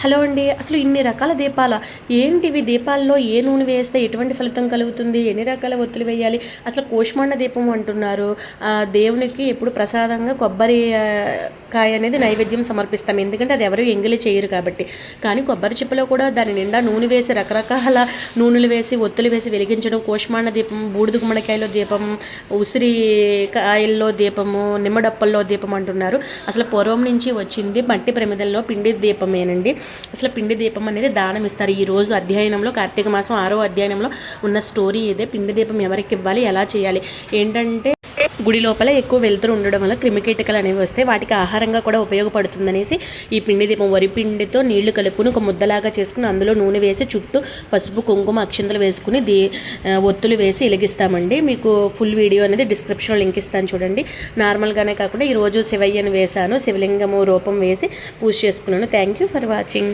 Hello అండి, అసలు ఇన్ని రకాల దీపాల ఏంటివి? దీపాల్లో ఏ నూనె వేస్తే ఎటువంటి ఫలితం కలుగుతుంది? ఎన్ని రకాల ఒత్తులు వేయాలి? అసలు కూష్మాండ దీపం అంటున్నారు. దేవునికి ఎప్పుడు ప్రసాదంగా కొబ్బరి కాయ అనేది నైవేద్యం సమర్పిస్తాం, ఎందుకంటే అది ఎవరు ఎంగిలి చేయరు కాబట్టి. కానీ కొబ్బరి చిప్పలో కూడా దాని నిండా నూనె వేసి రకరకాల నూనెలు వేసి ఒత్తులు వేసి వెలిగించడం, కూష్మాండ దీపం, బూడిద గుమ్మడికాయలో దీపం, ఉసిరి కాయల్లో దీపము, నిమ్మడప్పల్లో దీపం అంటున్నారు. అసలు పూర్వం నుంచి వచ్చింది మట్టి ప్రమిదల్లో పిండి దీపమేనండి. అసలు పిండి దీపం అనేది దానం ఇస్తారు. ఈరోజు అధ్యయనంలో కార్తీక మాసం 6వ అధ్యయనంలో ఉన్న స్టోరీ ఇదే. పిండి దీపం ఎవరికి ఇవ్వాలి, ఎలా చేయాలి ఏంటంటే, గుడి లోపల ఎక్కువ వెలుతురు ఉండడం వల్ల క్రిమికీటకాలు అనేవి వస్తే వాటికి ఆహారంగా కూడా ఉపయోగపడుతుందనేసి ఈ పిండి దీపం వరి పిండితో నీళ్లు కలుపుకుని ఒక ముద్దలాగా చేసుకుని అందులో నూనె వేసి చుట్టూ పసుపు కుంకుమ అక్షంతలు వేసుకుని ఒత్తులు వేసి వెలిగిస్తామండి. మీకు ఫుల్ వీడియో అనేది డిస్క్రిప్షన్లో లింక్ ఇస్తాను చూడండి. నార్మల్గానే కాకుండా ఈరోజు శివయ్యను వేశాను, శివలింగము రూపం వేసి పూజ చేసుకున్నాను. Thank you for watching.